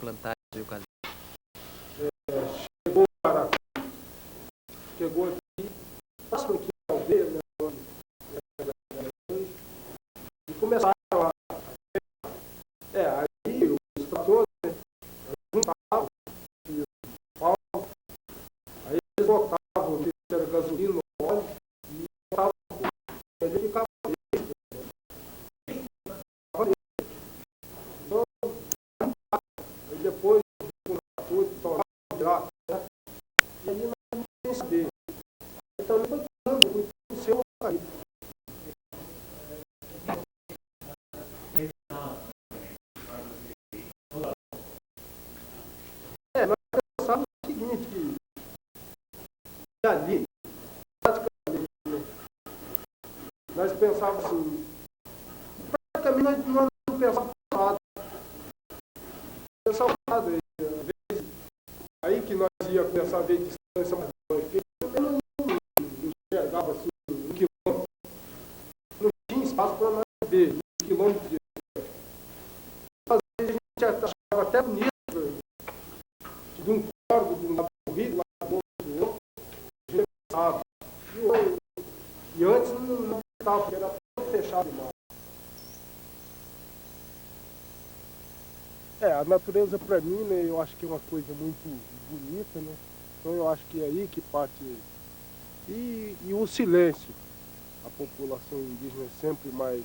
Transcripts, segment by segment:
plantar de eucalipto? Chegou para chegou aqui, próximo aqui ao aldeia, né, e começaram a aí os tratores, né, juntavam e pau, aí eles botavam gasolina, óleo e botavam ele ficava então, aí depois o trator tornava né, e aí não tem saber. Então ele foi dando, foi o seu aí. Nós pensávamos o seguinte, que ali, praticamente, nós pensávamos assim, praticamente nós não pensávamos nada. Pensávamos nada. Aí que nós íamos começar a ver distância mais longe, porque eu não enxergava assim, um quilômetro. Não tinha espaço para nós ver um quilômetro de distância. Às vezes a gente achava até bonito, de um corvo, de um lado do rio, do outro, a gente pensava. E antes não estava, porque era tudo fechado demais. A natureza para mim, né, eu acho que é uma coisa muito bonita, né? Então eu acho que é aí que parte. E o silêncio. A população indígena é sempre mais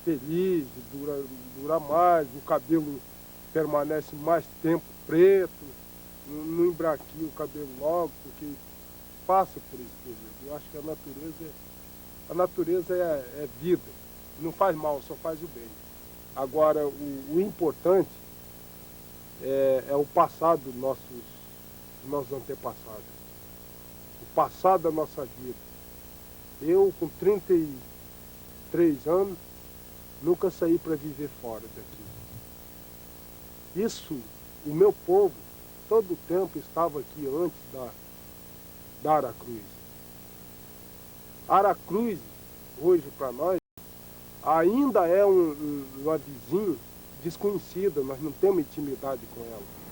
feliz, dura mais, o cabelo permanece mais tempo preto, não embraquia o cabelo logo, porque passa por esse período. Eu acho que a natureza é vida, não faz mal, só faz o bem. Agora, o importante é o passado dos nossos antepassados, o passado da nossa vida. Eu, com 33 anos, nunca saí para viver fora daqui. Isso, o meu povo, todo o tempo estava aqui antes da Aracruz. Aracruz, hoje para nós, ainda é uma vizinha desconhecida, nós não temos intimidade com ela.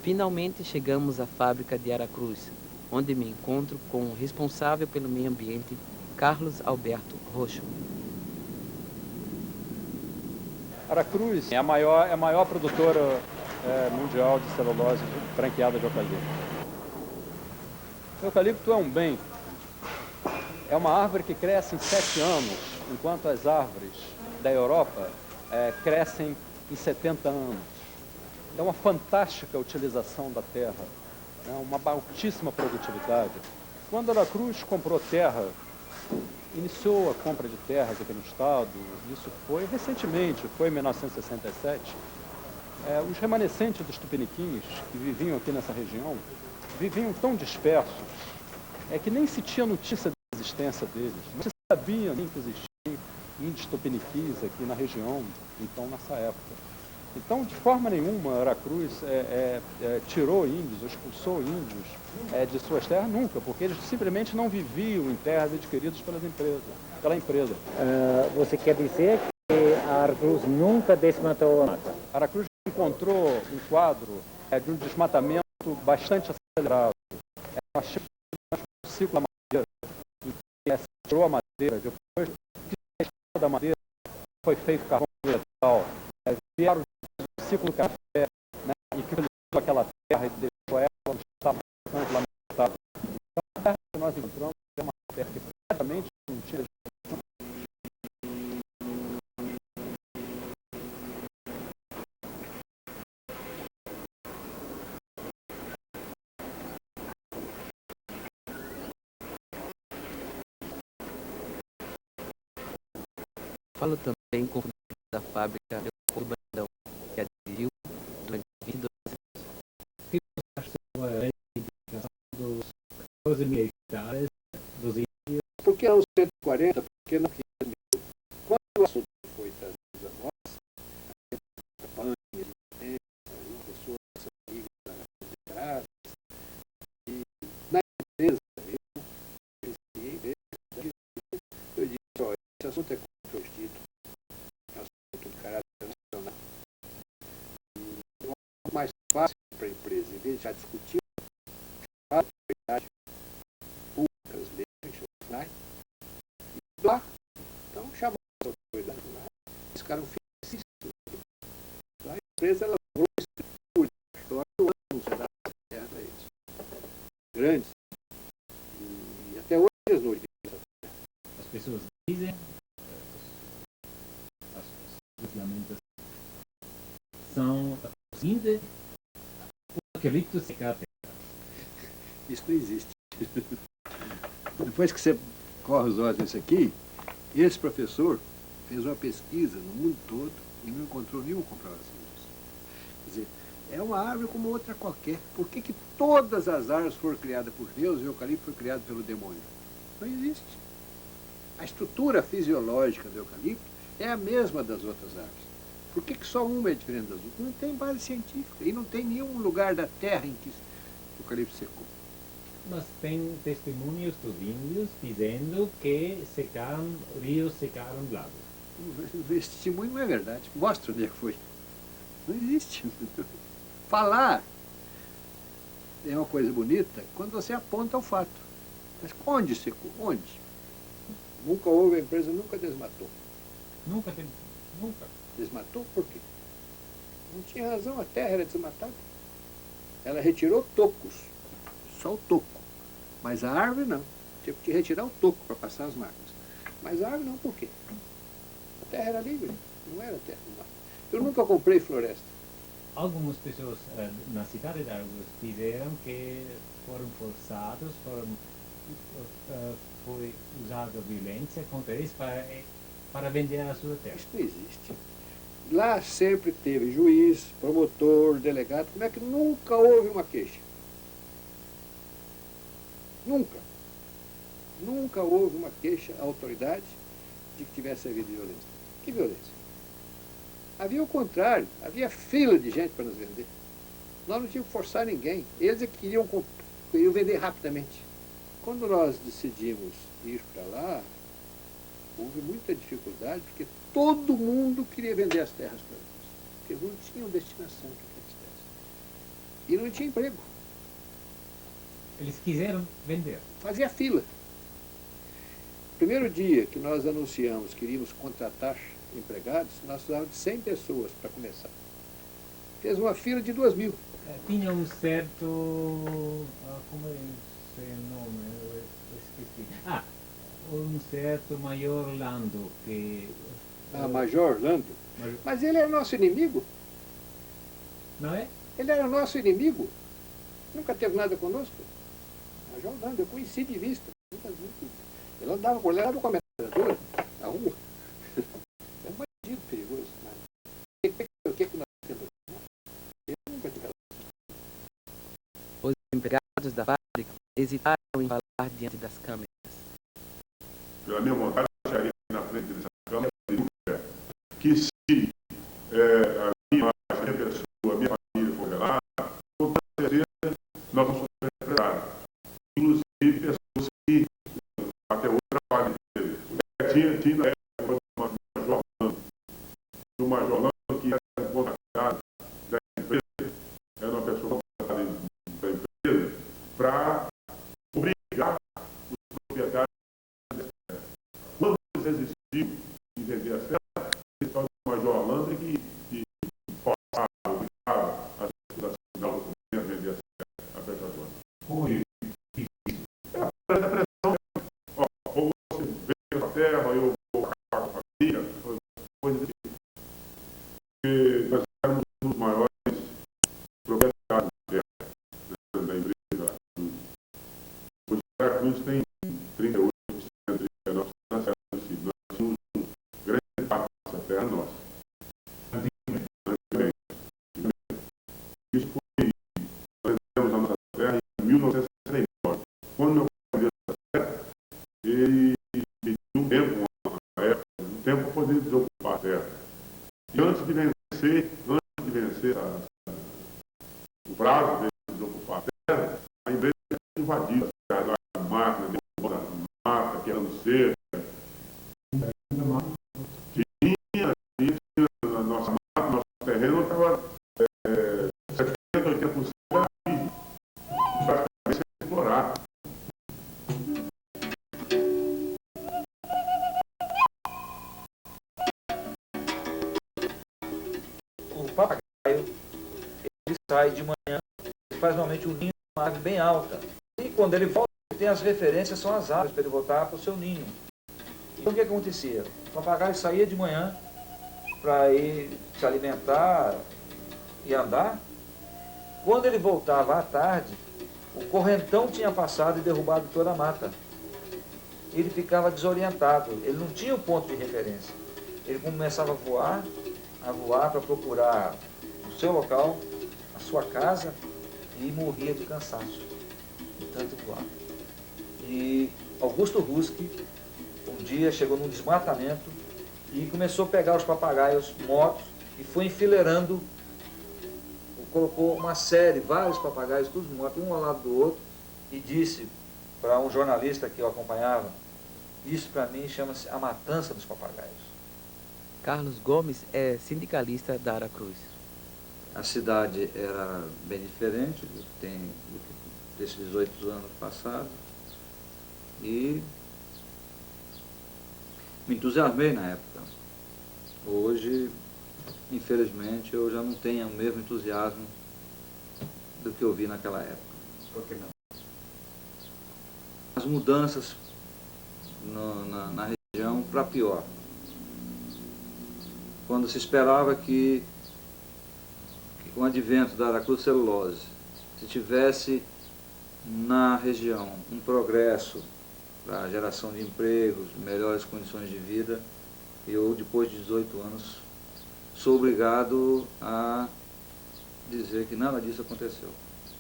Finalmente chegamos à fábrica de Aracruz, onde me encontro com o responsável pelo meio ambiente, Carlos Alberto Roxo. Aracruz é a maior produtora mundial de celulose branqueada de eucalipto. O eucalipto é um bem, é uma árvore que cresce em 7 anos, enquanto as árvores da Europa crescem em 70 anos. É uma fantástica utilização da terra, uma altíssima produtividade. Quando Aracruz comprou terra, iniciou a compra de terras aqui no estado, isso foi recentemente, foi em 1967, os remanescentes dos tupiniquins que viviam aqui nessa região, viviam tão dispersos, que nem se tinha notícia da existência deles, não se sabia nem que existiam índios tupiniquins aqui na região, então nessa época. Então, de forma nenhuma, Aracruz tirou índios, expulsou índios de suas terras, nunca, porque eles simplesmente não viviam em terras adquiridas pela empresa. Você quer dizer que a Aracruz nunca desmatou a mata? Aracruz encontrou um quadro de um desmatamento bastante acelerado. Uma ciclo da madeira, em que se tirou a madeira, depois que da madeira foi feito carvão vegetal, vieram o ciclo do café, e que utilizou aquela terra e deixou ela no estado lamentável. Então, a terra que nós encontramos é uma terra que praticamente não tira. Falo também com o da fábrica Leopoldo Brandão, que aderiu durante 22 anos. O que você acha sobre a reivindicação dos 14 mil hectares dos índios? Por que os 140? Porque não queria. Quando o assunto foi trazido a nós, campanhas de tempo, pessoas amigas da e na empresa eu disse, olha, esse assunto é controvertido, é um assunto de caráter nacional. E é mais fácil para a empresa, em vez de já discutir a autoridade públicas, leis, nacionais, e lá, então chamamos as autoridades lá, eles ficaram felizes. A empresa ela foi um cenário para eles. Grandes. E até hoje eles não utilizam. As pessoas dizem, as lamentações são o seguinte: o eucalipto secar a terra. Isso não existe. Depois que você corre os olhos nisso aqui, esse professor fez uma pesquisa no mundo todo e não encontrou nenhuma comprovação disso. Quer dizer, é uma árvore como outra qualquer. Por que todas as árvores foram criadas por Deus e o eucalipto foi criado pelo demônio? Não existe. A estrutura fisiológica do eucalipto é a mesma das outras árvores. Por que só uma é diferente das outras? Não tem base científica e não tem nenhum lugar da terra em que o eucalipto secou. Mas tem testemunhos dos índios dizendo que rios secaram lagos. Esse testemunho não é verdade. Mostra onde é que foi. Não existe. Falar é uma coisa bonita quando você aponta o fato. Mas onde secou? Onde? Nunca houve, a empresa nunca desmatou. Nunca. Desmatou por quê? Não tinha razão, a terra era desmatada. Ela retirou tocos, só o toco. Mas a árvore não. Tinha que retirar o toco para passar as máquinas. Mas a árvore não, por quê? A terra era livre, não era terra do mar. Eu nunca comprei floresta. Algumas pessoas na cidade de Argos disseram que foram forçados, foi usada violência contra eles para vender a sua terra. Isso não existe. Lá sempre teve juiz, promotor, delegado. Como é que nunca houve uma queixa? Nunca. Nunca houve uma queixa à autoridade de que tivesse havido violência. Que violência? Havia o contrário. Havia fila de gente para nos vender. Nós não tínhamos que forçar ninguém. Eles é que queriam vender rapidamente. Quando nós decidimos ir para lá, houve muita dificuldade, porque todo mundo queria vender as terras para nós. Porque eles não tinham destinação para aquelas terras. E não tinha emprego. Eles quiseram vender. Fazia fila. Primeiro dia que nós anunciamos que iríamos contratar empregados, nós precisávamos de 100 pessoas para começar. Fez uma fila de 2.000. Tinha um certo... como é esse nome? Eu esqueci. Um certo Major Lando que... Major Lando? Mas ele era nosso inimigo. Não é? Ele era nosso inimigo. Nunca teve nada conosco. Major Lando, eu conheci de vista. Ele andava com a metralhadora na rua. É um bandido perigoso. Mas o que nós temos? Eu nunca tive. Os empregados da fábrica hesitaram em falar diante das câmeras. Pela minha vontade, eu acharia na frente dessa câmera que se a minha pessoa, a minha família for lá, com certeza nós vamos ser preparados. Inclusive pessoas que até hoje trabalham. Tinha na época o Major Lando, que era contratado da empresa, era uma pessoa contratada da empresa para obrigar os proprietários. Quando eles existiam em vender as terras, então o Major Lando que forçava, obrigava a cidade a vender as terras, a pescadora. Foi a pressão, ou você vende a terra, ou eu vou acabar com a família, coisa assim. Porque nós éramos um dos maiores proprietários da terra, da empresa. Hoje a Aracruz tem 38%, 39% da terra do município. Nós tínhamos um grande parte dessa terra nossa. Isso foi, nós vendemos a nossa terra em 1969. Quando meu pai veio essa terra, ele pediu um tempo para poder terra. E antes de vencer o prazo deles de ocupar a terra, a empresa invadiu a máquina, derrubou a mata, quebrando cerca. Tinha na nossa mata, nosso terreno estava 70%, 80% praticamente sem explorar. O papagaio, ele sai de manhã, ele faz normalmente um ninho numa árvore bem alta. E quando ele volta, ele tem as referências, são as árvores para ele voltar para o seu ninho. Então o que acontecia? O papagaio saía de manhã para ir se alimentar e andar. Quando ele voltava à tarde, o correntão tinha passado e derrubado toda a mata. Ele ficava desorientado, ele não tinha o ponto de referência. Ele começava a voar para procurar o seu local, a sua casa, e morria de cansaço, de tanto voar. E Augusto Husky, um dia chegou num desmatamento e começou a pegar os papagaios mortos e foi enfileirando, colocou uma série, vários papagaios, todos mortos, um ao lado do outro, e disse para um jornalista que o acompanhava: isso para mim chama-se a matança dos papagaios. Carlos Gomes é sindicalista da Aracruz. A cidade era bem diferente desses 18 anos passados e me entusiasmei na época. Hoje, infelizmente, eu já não tenho o mesmo entusiasmo do que eu vi naquela época. Por que não? As mudanças na região para pior. Quando se esperava que com o advento da Aracruz Celulose, se tivesse na região um progresso para a geração de empregos, melhores condições de vida, eu, depois de 18 anos, sou obrigado a dizer que nada disso aconteceu.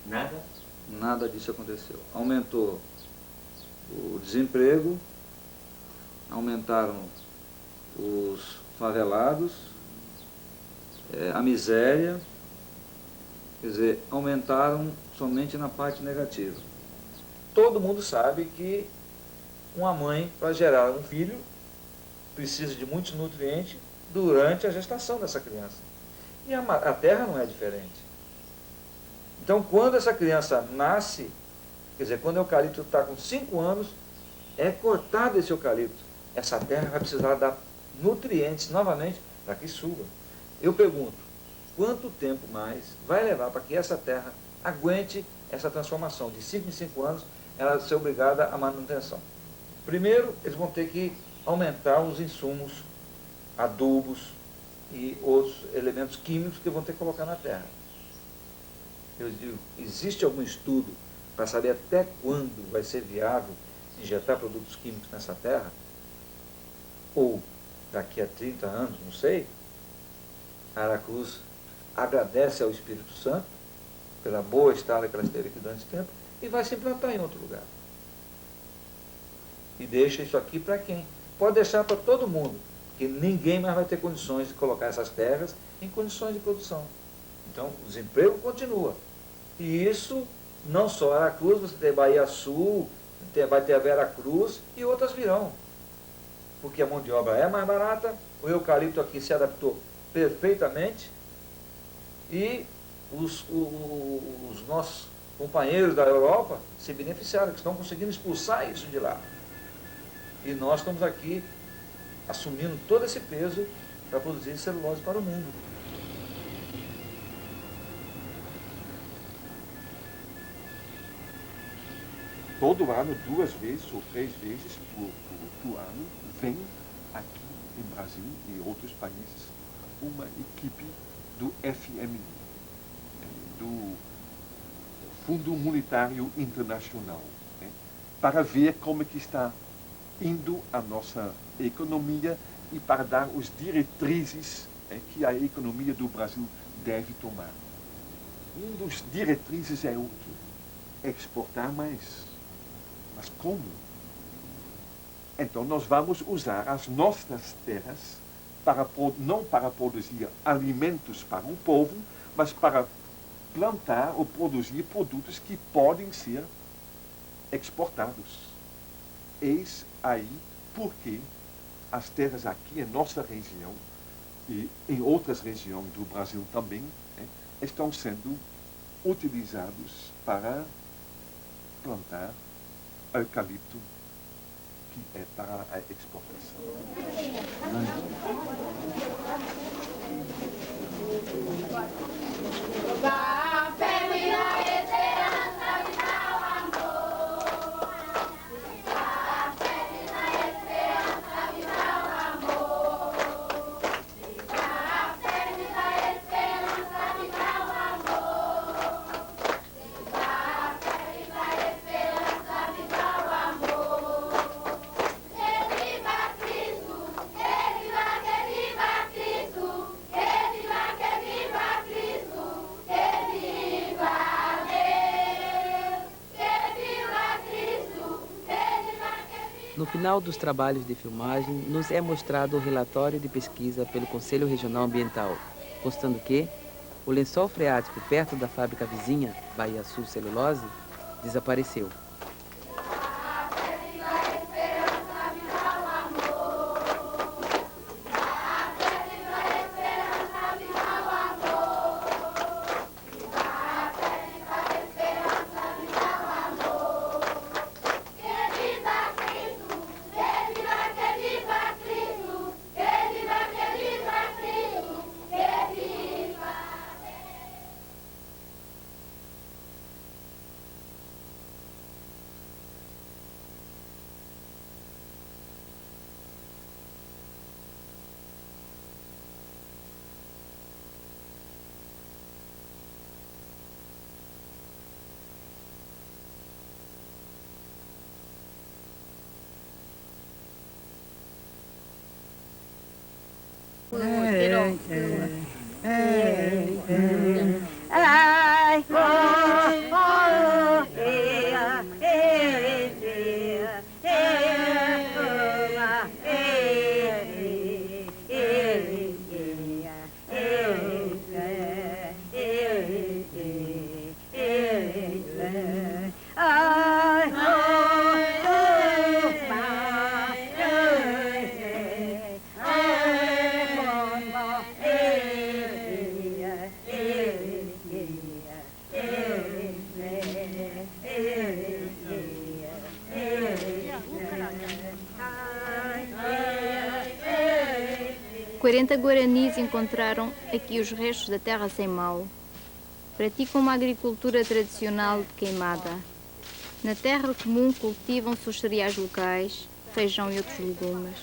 Nada? Nada disso aconteceu. Aumentou o desemprego, aumentaram os favelados, a miséria, quer dizer, aumentaram somente na parte negativa. Todo mundo sabe que uma mãe, para gerar um filho, precisa de muitos nutrientes durante a gestação dessa criança. E a terra não é diferente. Então, quando essa criança nasce, quer dizer, quando o eucalipto está com 5 anos, é cortado esse eucalipto. Essa terra vai precisar dar nutrientes novamente para que suba. Eu pergunto, quanto tempo mais vai levar para que essa terra aguente essa transformação? De 5 em 5 anos, ela ser obrigada à manutenção. Primeiro, eles vão ter que aumentar os insumos, adubos e outros elementos químicos que vão ter que colocar na terra. Eu digo, existe algum estudo para saber até quando vai ser viável injetar produtos químicos nessa terra? Ou daqui a 30 anos, não sei. A Aracruz agradece ao Espírito Santo pela boa estada que ela esteve aqui durante esse tempo e vai se implantar em outro lugar. E deixa isso aqui para quem? Pode deixar para todo mundo, porque ninguém mais vai ter condições de colocar essas terras em condições de produção. Então, o desemprego continua. E isso, não só Aracruz, você tem Bahia Sul, vai ter a Vera Cruz e outras virão. Porque a mão de obra é mais barata, o eucalipto aqui se adaptou perfeitamente e os nossos companheiros da Europa se beneficiaram, que estão conseguindo expulsar isso de lá. E nós estamos aqui assumindo todo esse peso para produzir celulose para o mundo. Todo ano, 2 vezes ou 3 vezes por ano, vem aqui em Brasil e outros países uma equipe do FMI, do Fundo Monetário Internacional, para ver como é que está indo a nossa economia e para dar os diretrizes que a economia do Brasil deve tomar. Um dos diretrizes é o quê? Exportar mais. Mas como? Então nós vamos usar as nossas terras não para produzir alimentos para o povo, mas para plantar ou produzir produtos que podem ser exportados. Eis aí porque as terras aqui em nossa região e em outras regiões do Brasil também estão sendo utilizados para plantar eucalipto, que é para a exportação. No final dos trabalhos de filmagem, nos é mostrado o relatório de pesquisa pelo Conselho Regional Ambiental, constando que o lençol freático perto da fábrica vizinha, Bahia Sul Celulose, desapareceu. Quarenta guaranis encontraram aqui os restos da terra sem mal. Praticam uma agricultura tradicional de queimada. Na terra comum cultivam-se os cereais locais, feijão e outros legumes.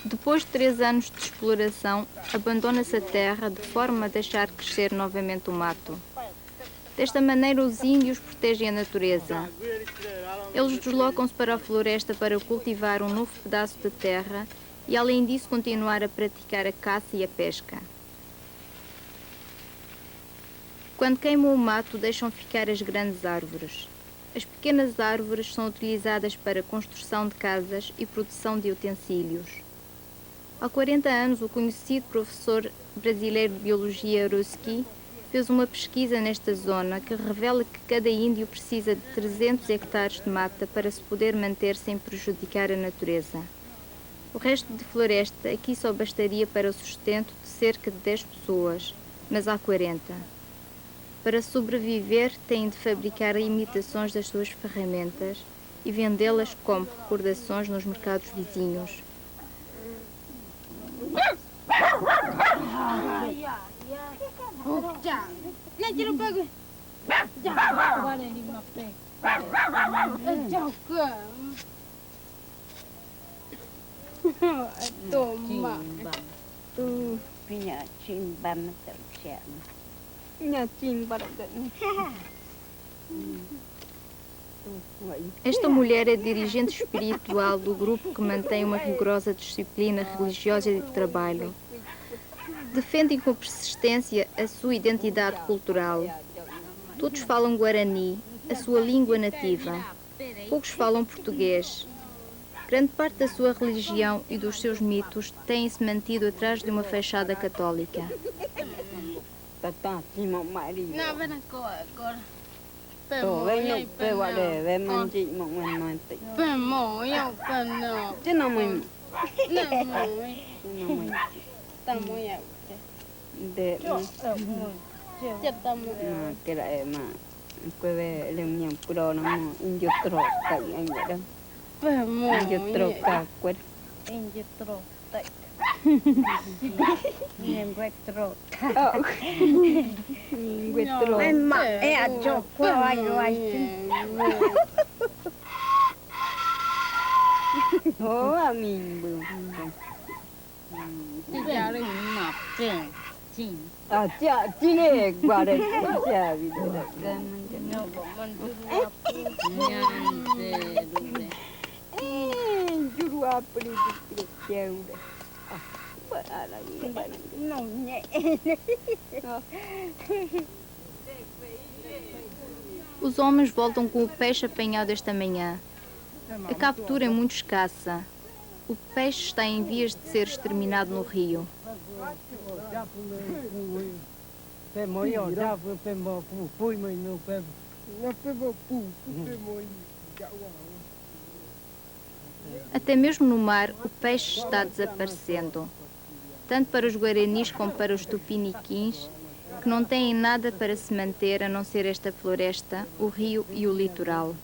Depois de 3 anos de exploração, abandona-se a terra de forma a deixar crescer novamente o mato. Desta maneira, os índios protegem a natureza. Eles deslocam-se para a floresta para cultivar um novo pedaço de terra e, além disso, continuar a praticar a caça e a pesca. Quando queimam o mato, deixam ficar as grandes árvores. As pequenas árvores são utilizadas para a construção de casas e produção de utensílios. Há 40 anos, o conhecido professor brasileiro de biologia Ruski fez uma pesquisa nesta zona que revela que cada índio precisa de 300 hectares de mata para se poder manter sem prejudicar a natureza. O resto de floresta aqui só bastaria para o sustento de cerca de 10 pessoas, mas há 40. Para sobreviver, têm de fabricar imitações das suas ferramentas e vendê-las como recordações nos mercados vizinhos. Toma. Esta mulher é dirigente espiritual do grupo que mantém uma rigorosa disciplina religiosa e de trabalho. Defendem com persistência a sua identidade cultural. Todos falam guarani, a sua língua nativa. Poucos falam português. Grande parte da sua religião e dos seus mitos têm-se mantido atrás de uma fachada católica. Os homens voltam com o peixe apanhado esta manhã. A captura é muito escassa. O peixe está em vias de ser exterminado no rio. Até mesmo no mar, o peixe está desaparecendo. Tanto para os guaranis como para os tupiniquins, que não têm nada para se manter a não ser esta floresta, o rio e o litoral.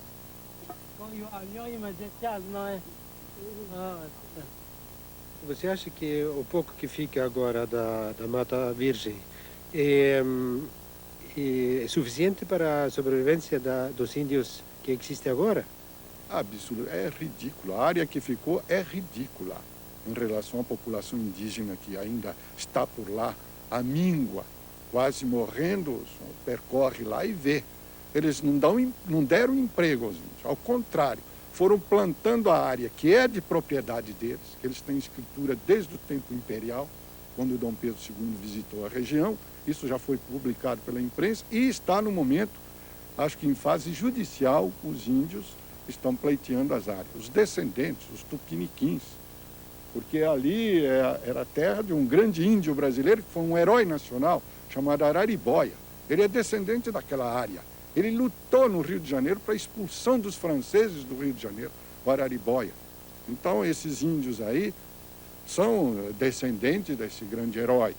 Você acha que o pouco que fica agora da Mata Virgem é suficiente para a sobrevivência dos índios que existe agora? Absurdo, é ridículo. A área que ficou é ridícula em relação à população indígena que ainda está por lá, a míngua, quase morrendo, percorre lá e vê. Eles não deram emprego aos índios, ao contrário, foram plantando a área que é de propriedade deles, que eles têm escritura desde o tempo imperial, quando Dom Pedro II visitou a região. Isso já foi publicado pela imprensa e está no momento, acho que em fase judicial, os índios estão pleiteando as áreas. Os descendentes, os tupiniquins, porque ali era a terra de um grande índio brasileiro que foi um herói nacional, chamado Araribóia. Ele é descendente daquela área. Ele lutou no Rio de Janeiro para a expulsão dos franceses do Rio de Janeiro, o Araribóia. Então, esses índios aí são descendentes desse grande herói.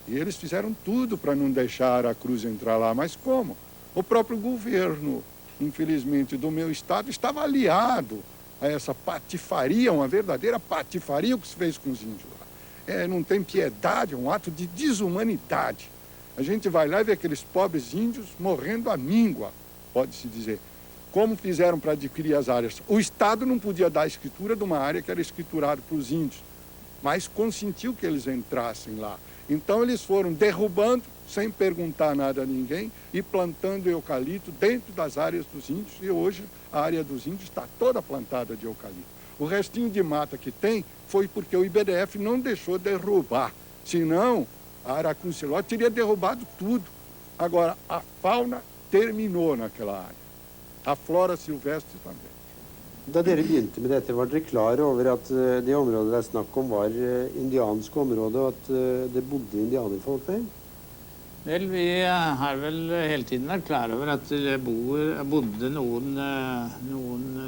E eles fizeram tudo para não deixar a Cruz entrar lá. Mas como? O próprio governo, infelizmente, do meu estado estava aliado a essa patifaria, uma verdadeira patifaria, o que se fez com os índios lá. Não tem piedade, é um ato de desumanidade. A gente vai lá e vê aqueles pobres índios morrendo à míngua, pode-se dizer. Como fizeram para adquirir as áreas? O Estado não podia dar a escritura de uma área que era escriturada para os índios, mas consentiu que eles entrassem lá. Então eles foram derrubando, sem perguntar nada a ninguém, e plantando eucalipto dentro das áreas dos índios, e hoje a área dos índios está toda plantada de eucalipto. O restinho de mata que tem foi porque o IBDF não deixou derrubar, senão a Aracunciló teria derrubado tudo. Agora, a fauna terminou naquela área, a flora silvestre também. Da dere begynte med dette, var dere klar over at det området det er snakk om var indiansk område, og at det bodde indianerfolk der? Vel, vi har vel hele tiden vært klar over at det bodde noen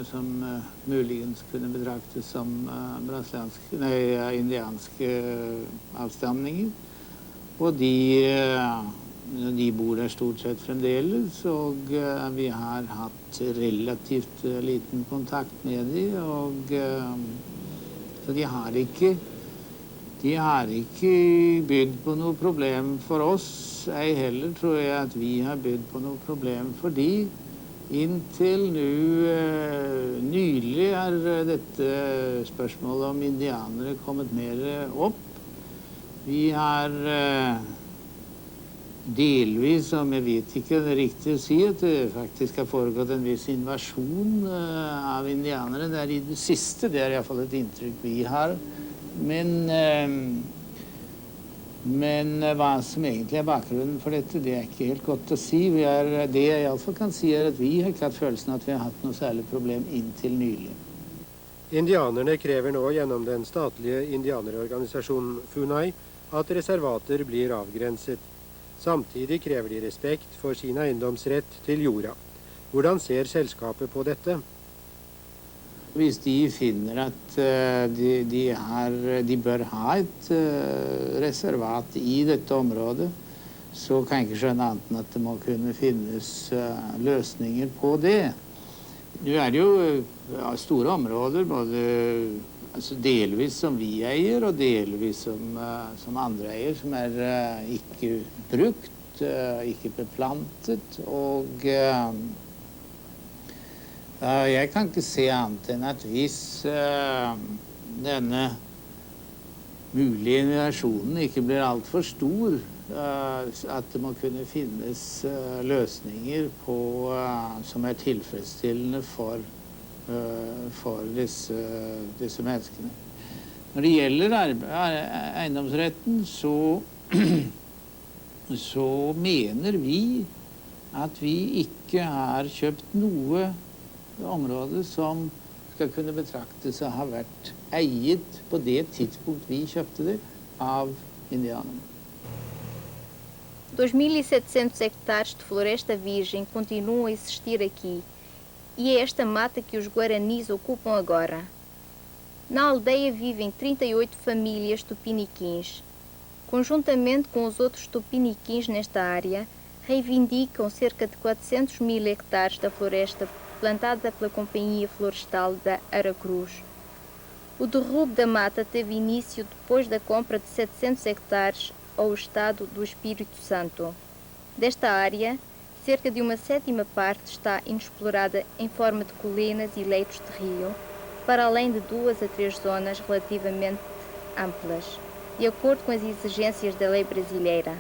som muligens kunne betraktes som indianske avstamninger. Og de bor der stort sett fremdeles, og vi har hatt relativt liten kontakt med dem, og så de har ikke bydd på noe problem for oss. Ei heller tror jeg at vi har bydd på noe problem for de. Inntil nylig er dette spørsmålet om indianere kommet mer opp. Vi har delvis, som jeg vet ikke det er riktig å si, at det faktisk har foregått en viss invasjon av indianere der i det siste. Det er i hvert fall et inntrykk vi har. Men hva som egentlig er bakgrunnen for dette, det er ikke helt godt å si. Det jeg i alle fall kan si, er at vi har ikke hatt følelsen at vi har hatt noe særlig problem inntil nylig. Indianerne krever nå gjennom den statlige indianerorganisasjonen FUNAI at reservater blir avgrenset. Samtidig krever de respekt for sin eiendomsrett til jorda. Hvordan ser selskapet på dette? Hvis de finner at de bør ha et reservat i dette området, så kan jeg ikke skjønne annet enn at det må kunne finnes løsninger på det. Nå er det jo store områder, både delvis som vi eier, og delvis som andre eier, som er ikke brukt, ikke beplantet, og jeg kan ikke se annet enn at hvis denne mulige invasjonen ikke blir alt for stor, at det må kunne finnes løsninger som er tilfredsstillende for disse menneskene. Når det gjelder eiendomsretten, så mener vi at vi ikke har kjøpt noe område som skal kunne betraktes å ha vært eiet på det tidspunkt vi kjøpte det av indianerne. 2.700 hectares de floresta virgem continuam a existir aqui, e é esta mata que os guaranis ocupam agora. Na aldeia vivem 38 famílias tupiniquins. Conjuntamente com os outros tupiniquins nesta área, reivindicam cerca de 400.000 hectares da floresta plantada pela Companhia Florestal da Aracruz. O derrubo da mata teve início depois da compra de 700 hectares ao Estado do Espírito Santo. Desta área, cerca de uma 7ª parte está inexplorada em forma de colinas e leitos de rio, para além de 2 a 3 zonas relativamente amplas, de acordo com as exigências da lei brasileira.